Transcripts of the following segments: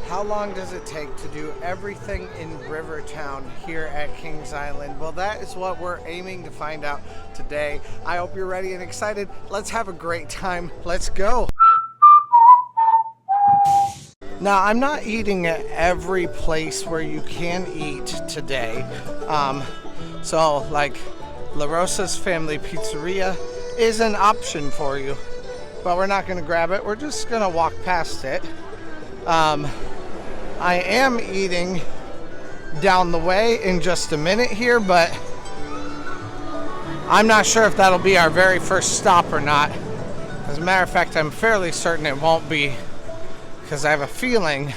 How long does it take to do everything in Rivertown here at Kings Island? Well, that is what we're aiming to find out today. I hope you're ready and excited. Let's have a great time. Let's go. Now, I'm not eating at every place where you can eat today. So, like, La Rosa's Family Pizzeria is an option for you. But we're not going to grab it. We're just going to walk past it. I am eating down the way in just a minute here, but I'm not sure if that'll be our very first stop or not. As a matter of fact, I'm fairly certain it won't be, because I have a feeling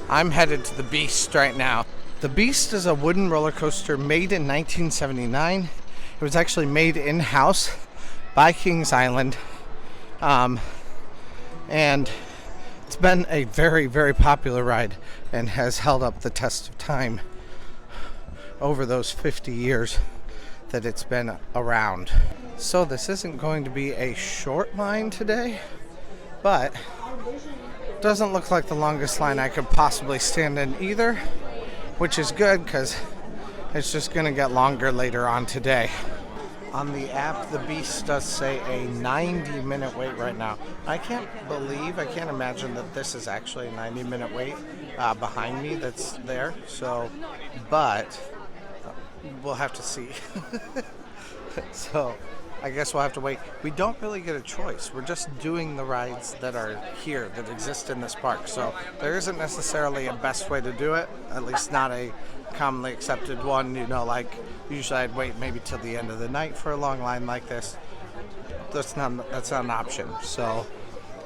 I'm headed to the Beast right now. The Beast is a wooden roller coaster made in 1979. It was actually made in-house by Kings Island. And it's been a very, very popular ride and has held up the test of time over those 50 years that it's been around. So this isn't going to be a short line today, but it doesn't look like the longest line I could possibly stand in either, which is good because it's just going to get longer later on today. On the app, the Beast does say a 90-minute wait right now. I can't imagine that this is actually a 90-minute wait behind me that's there. So, but we'll have to see. So, I guess we'll have to wait. We don't really get a choice. We're just doing the rides that are here, that exist in this park. So, there isn't necessarily a best way to do it, at least not a commonly accepted one. You know, like usually I'd wait maybe till the end of the night for a long line like this. That's not an option. So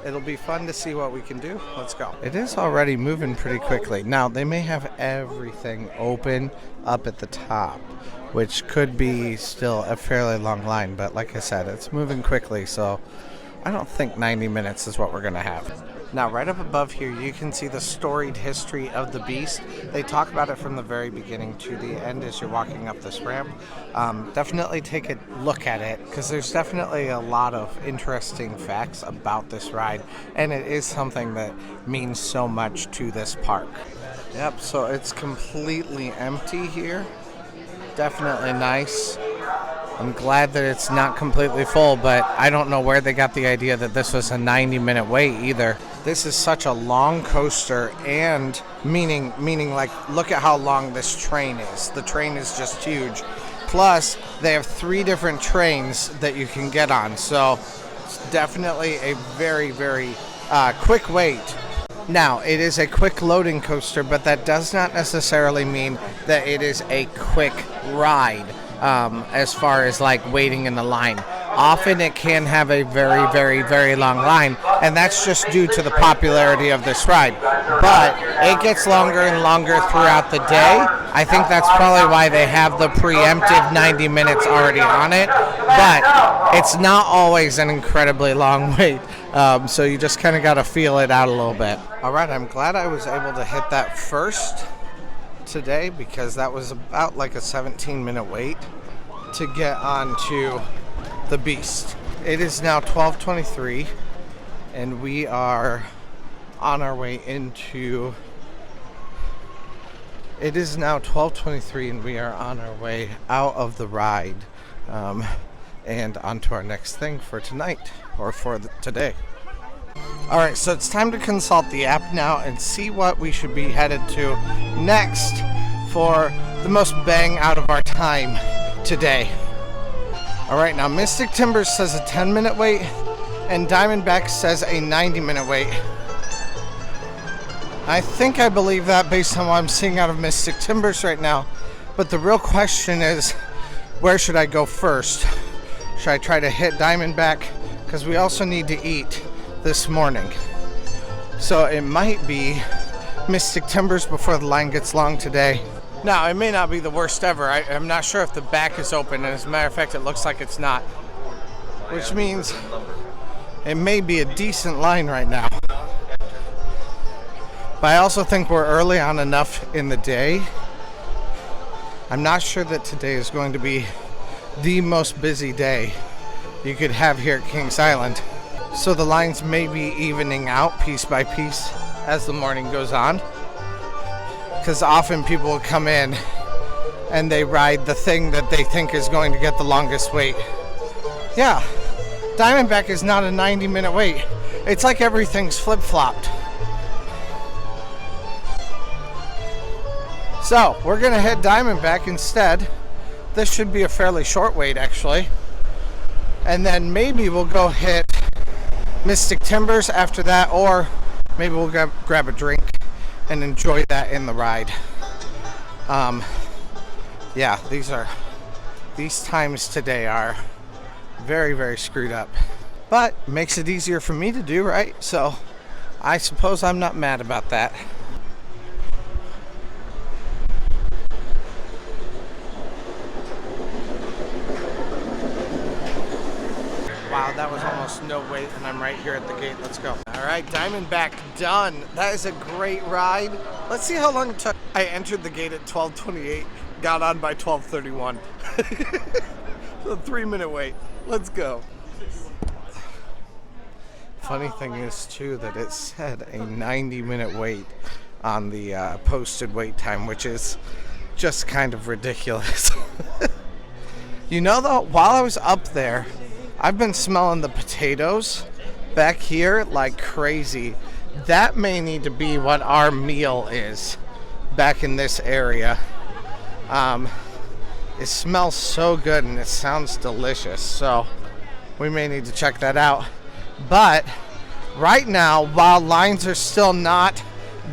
it'll be fun to see what we can do. Let's go. It is already moving pretty quickly. Now they may have everything open up at the top, which could be still a fairly long line, but like I said, it's moving quickly, so I don't think 90 minutes is what we're gonna have. Now, right up above here, you can see the storied history of the Beast. They talk about it from the very beginning to the end as you're walking up this ramp. Definitely take a look at it, because there's definitely a lot of interesting facts about this ride, and it is something that means so much to this park. Yep, so it's completely empty here. Definitely nice. I'm glad that it's not completely full, but I don't know where they got the idea that this was a 90-minute wait either. This is such a long coaster, and meaning like, look at how long this train is. The train is just huge. Plus, they have 3 different trains that you can get on, so it's definitely a very, very quick wait. Now, it is a quick loading coaster, but that does not necessarily mean that it is a quick ride. As far as like waiting in the line. Often it can have a very, very, very long line, and that's just due to the popularity of this ride. But it gets longer and longer throughout the day. I think that's probably why they have the preemptive 90 minutes already on it. But it's not always an incredibly long wait. So you just kind of got to feel it out a little bit. All right, I'm glad I was able to hit that first today, because that was about like a 17-minute wait to get onto the Beast. It is now 12:23 and we are on our way into it is now 12:23 and we are on our way out of the ride and onto our next thing for tonight, or for today. Alright, so it's time to consult the app now and see what we should be headed to next for the most bang out of our time today. Alright, now Mystic Timbers says a 10-minute wait and Diamondback says a 90-minute wait. I think I believe that based on what I'm seeing out of Mystic Timbers right now. But the real question is, where should I go first? Should I try to hit Diamondback? Because we also need to eat this morning. So it might be Mystic Timbers before the line gets long today. Now, it may not be the worst ever. I'm not sure if the back is open, and as a matter of fact, it looks like it's not. Which means it may be a decent line right now. But I also think we're early on enough in the day. I'm not sure that today is going to be the most busy day you could have here at Kings Island. So the lines may be evening out piece by piece. as the morning goes on, because often people will come in and they ride the thing that they think is going to get the longest wait. Yeah, Diamondback is not a 90-minute wait. It's like everything's flip-flopped. So we're gonna hit Diamondback instead. This should be a fairly short wait, actually. And then maybe we'll go hit Mystic Timbers after that, or maybe we'll grab a drink and enjoy that in the ride. Yeah, these times today are very, very screwed up. But makes it easier for me to do, right? So I suppose I'm not mad about that. Wow, that was almost no wait, and I'm right here at the gate. Let's go. All right, Diamondback done. That is a great ride. Let's see how long it took. I entered the gate at 12:28, got on by 12:31. So 3-minute wait. Let's go. Funny thing is, too, that it said a 90-minute wait on the posted wait time, which is just kind of ridiculous. You know, though, while I was up there, I've been smelling the potatoes back here like crazy. That may need to be what our meal is back in this area. It smells so good and it sounds delicious, so we may need to check that out. But right now, while lines are still not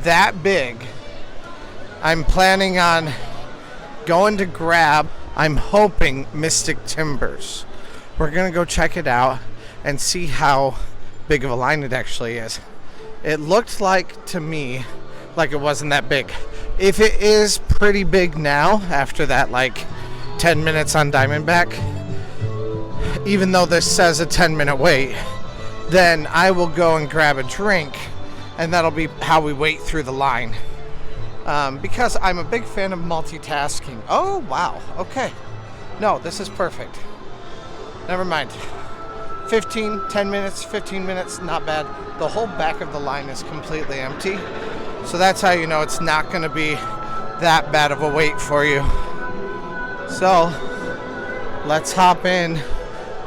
that big, I'm planning on going to grab, I'm hoping, Mystic Timbers. We're gonna go check it out and see how big of a line it actually is. It looked like, to me, like it wasn't that big. If it is pretty big now, after that like 10 minutes on Diamondback, even though this says a 10-minute wait, then I will go and grab a drink, and that'll be how we wait through the line. Because I'm a big fan of multitasking. Oh, wow, okay. No, this is perfect. Never mind. 10 minutes, 15 minutes, not bad. The whole back of the line is completely empty. So that's how you know it's not going to be that bad of a wait for you. So let's hop in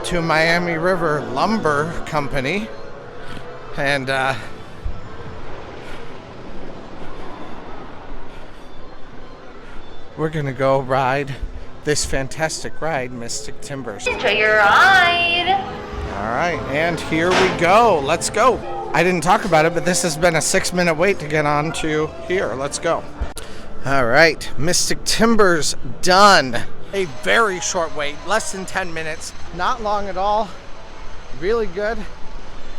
to Miami River Lumber Company and we're going to go ride this fantastic ride, Mystic Timbers. Enjoy your ride. All right, and here we go. Let's go. I didn't talk about it, but this has been a 6-minute wait to get on to here. Let's go. All right, Mystic Timbers done. A very short wait, less than 10 minutes. Not long at all. Really good.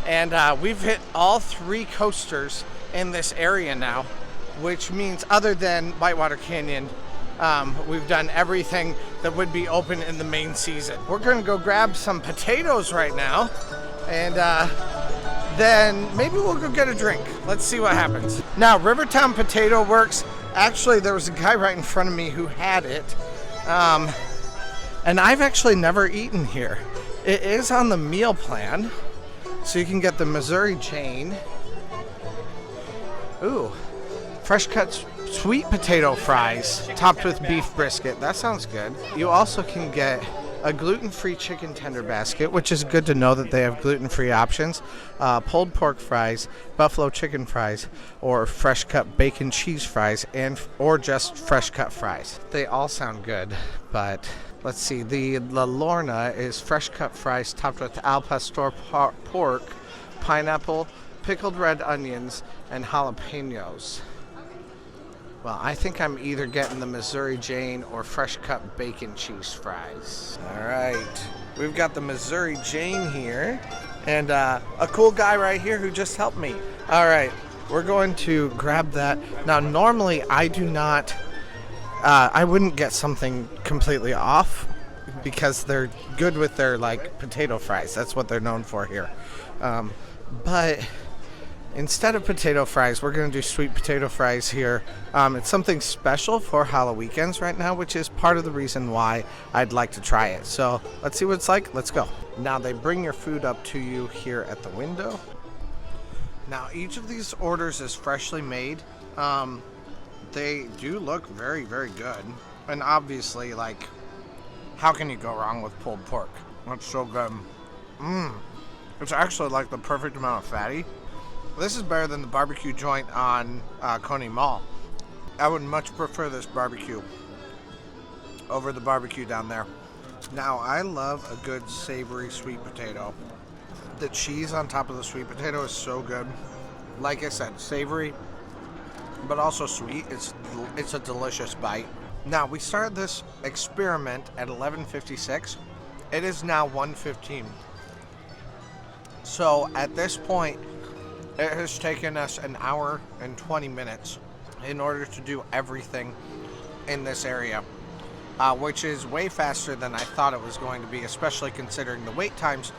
And we've hit all 3 coasters in this area now, which means other than Whitewater Canyon, we've done everything that would be open in the main season. We're gonna go grab some potatoes right now, and then maybe we'll go get a drink. Let's see what happens. Now, Rivertown Potato Works, actually there was a guy right in front of me who had it, and I've actually never eaten here. It is on the meal plan, so you can get the Missouri Jane. Ooh, fresh cut sweet potato fries topped with beef brisket. That sounds good. You also can get a gluten-free chicken tender basket, which is good to know that they have gluten-free options, pulled pork fries, buffalo chicken fries, or fresh cut bacon cheese fries, or just fresh cut fries. They all sound good, but let's see. The La Lorna is fresh cut fries topped with al pastor pork, pineapple, pickled red onions, and jalapenos. Well, I think I'm either getting the Missouri Jane or fresh cut bacon cheese fries. All right, we've got the Missouri Jane here, and a cool guy right here who just helped me. All right, we're going to grab that. Now, normally I do not, I wouldn't get something completely off because they're good with their like potato fries. That's what they're known for here. But instead of potato fries, we're going to do sweet potato fries here. It's something special for Halloween right now, which is part of the reason why I'd like to try it. So let's see what it's like. Let's go. Now they bring your food up to you here at the window. Now, each of these orders is freshly made. They do look very, very good. And obviously, like, how can you go wrong with pulled pork? That's so good. It's actually like the perfect amount of fatty. This is better than the barbecue joint on Coney Mall. I would much prefer this barbecue over the barbecue down there. Now, I love a good savory sweet potato. The cheese on top of the sweet potato is so good. Like I said, savory, but also sweet. It's a delicious bite. Now, we started this experiment at 11:56. It is now 1:15. So, at this point, it has taken us an hour and 20 minutes in order to do everything in this area, which is way faster than I thought it was going to be, especially considering the wait times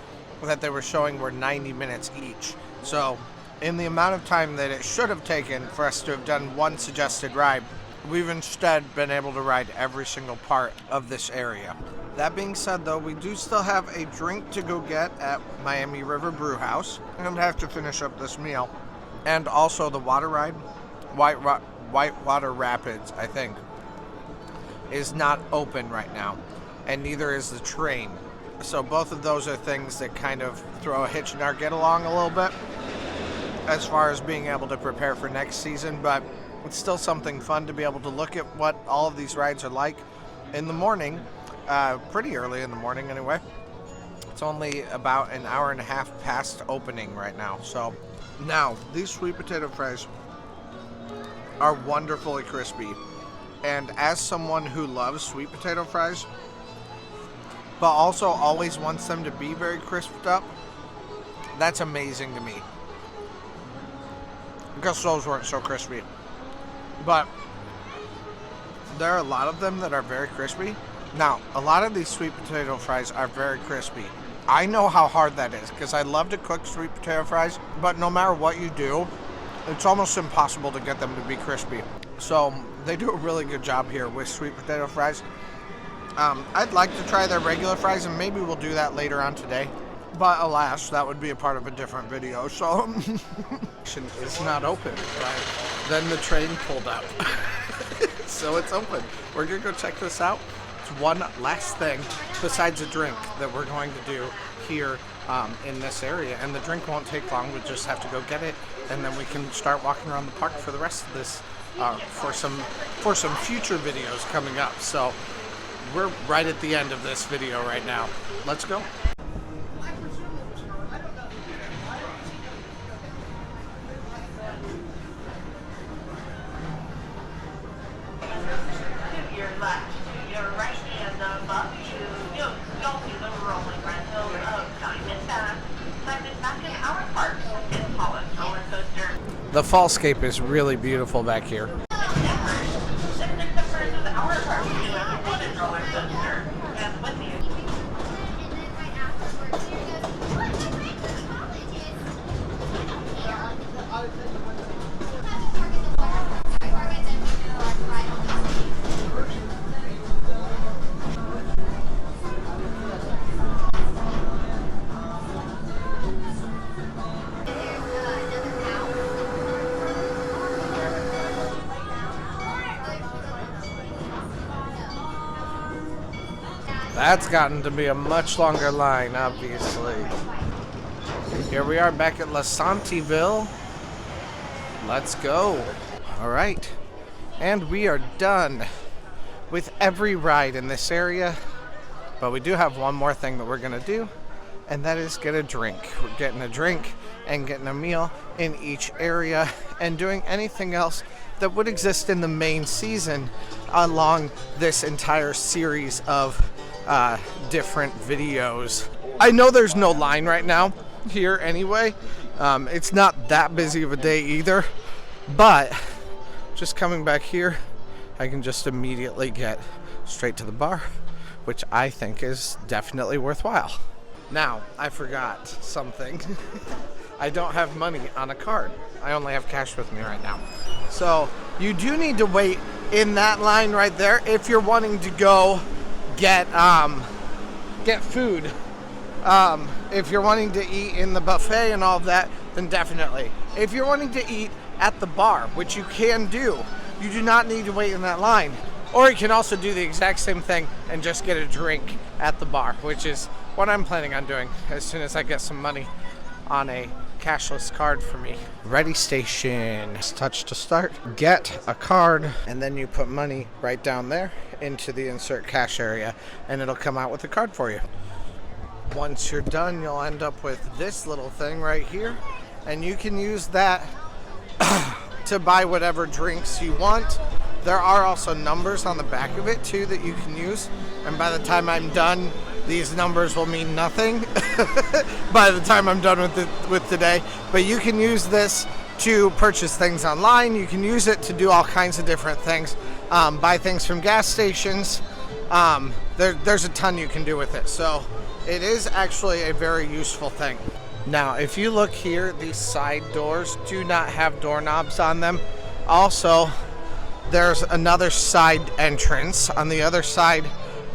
that they were showing were 90 minutes each. So, in the amount of time that it should have taken for us to have done one suggested ride, we've instead been able to ride every single part of this area. That being said, though, we do still have a drink to go get at Miami River Brew House, and have to finish up this meal. And also the water ride, Whitewater Rapids, I think, is not open right now, and neither is the train. So both of those are things that kind of throw a hitch in our get along a little bit as far as being able to prepare for next season, but it's still something fun to be able to look at what all of these rides are like in the morning, pretty early in the morning anyway. It's only about an hour and a half past opening right now. So now, these sweet potato fries are wonderfully crispy. And as someone who loves sweet potato fries, but also always wants them to be very crisped up, that's amazing to me. Because those weren't so crispy. But there are a lot of them that are very crispy. Now, a lot of these sweet potato fries are very crispy. I know how hard that is because I love to cook sweet potato fries, but no matter what you do, it's almost impossible to get them to be crispy. So they do a really good job here with sweet potato fries. I'd like to try their regular fries, and maybe we'll do that later on today. But alas, that would be a part of a different video, so it's not open. Right? Then the train pulled up. So it's open. We're gonna go check this out. It's one last thing besides a drink that we're going to do here in this area, and the drink won't take long. We just have to go get it, and then we can start walking around the park for the rest of this, for some future videos coming up. So we're right at the end of this video right now. Let's go. The fallscape is really beautiful back here. That's gotten to be a much longer line, obviously. Here we are back at La Santiville. Let's go. All right. And we are done with every ride in this area. But we do have one more thing that we're going to do, and that is get a drink. We're getting a drink and getting a meal in each area and doing anything else that would exist in the main season along this entire series of different videos. I know there's no line right now here anyway. It's not that busy of a day either, but just coming back here, I can just immediately get straight to the bar, which I think is definitely worthwhile. Now, I forgot something. I don't have money on a card. I only have cash with me right now. So you do need to wait in that line right there if you're wanting to go get food. If you're wanting to eat in the buffet and all of that, then definitely. If you're wanting to eat at the bar, which you can do, you do not need to wait in that line. Or you can also do the exact same thing and just get a drink at the bar, which is what I'm planning on doing as soon as I get some money on a cashless card for me. Ready station. Touch to start. Get a card, and then you put money right down there into the insert cash area, and it'll come out with a card for you. Once you're done, you'll end up with this little thing right here, and you can use that to buy whatever drinks you want. There are also numbers on the back of it too that you can use, and by the time I'm done, these numbers will mean nothing by the time I'm done with today. But you can use this to purchase things online. You can use it to do all kinds of different things. Buy things from gas stations. There's a ton you can do with it. So it is actually a very useful thing. Now, if you look here, these side doors do not have doorknobs on them. Also, there's another side entrance on the other side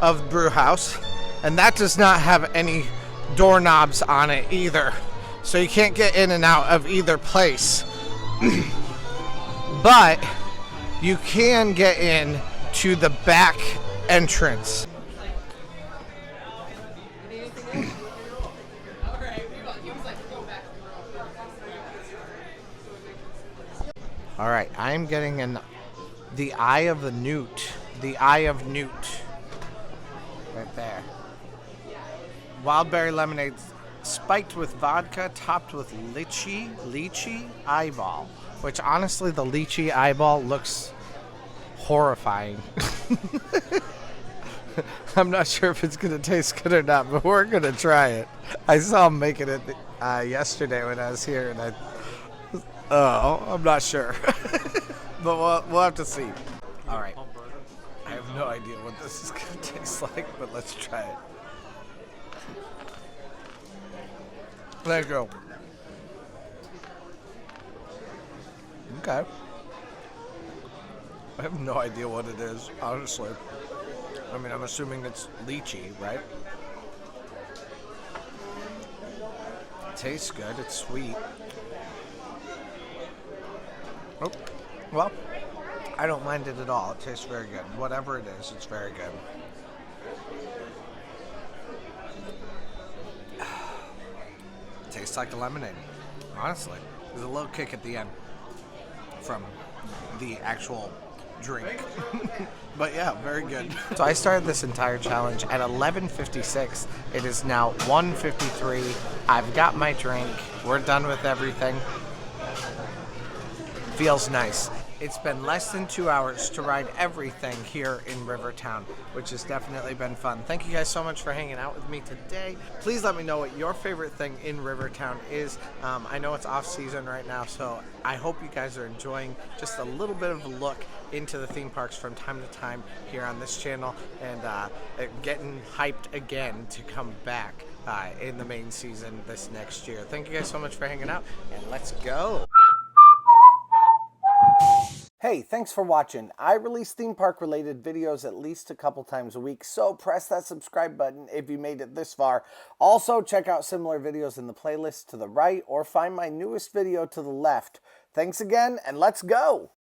of the brew house, and that does not have any doorknobs on it either. So you can't get in and out of either place. But you can get in to the back entrance. All right, I'm getting the Eye of the Newt. The Eye of Newt. Right there. Wild berry lemonade spiked with vodka, topped with lychee eyeball. Which honestly, the lychee eyeball looks horrifying. I'm not sure if it's going to taste good or not, but we're going to try it. I saw him making it yesterday when I was here, and I'm not sure. But we'll have to see. All right. I have no idea what this is going to taste like, but let's try it. There you go. Okay. I have no idea what it is, honestly. I mean, I'm assuming it's lychee, right? It tastes good. It's sweet. Oh, well, I don't mind it at all. It tastes very good. Whatever it is, it's very good. It tastes like a lemonade, honestly. There's a little kick at the end from the actual drink. But yeah, very good. So I started this entire challenge at 11:56. It is now 1:53. I've got my drink. We're done with everything. Feels nice. It's been less than 2 hours to ride everything here in Rivertown, which has definitely been fun. Thank you guys so much for hanging out with me today. Please let me know what your favorite thing in Rivertown is. I know it's off season right now, so I hope you guys are enjoying just a little bit of a look into the theme parks from time to time here on this channel, and getting hyped again to come back in the main season this next year. Thank you guys so much for hanging out, and let's go. Hey, thanks for watching. I release theme park related videos at least a couple times a week, so press that subscribe button if you made it this far. Also, check out similar videos in the playlist to the right, or find my newest video to the left. Thanks again, and let's go!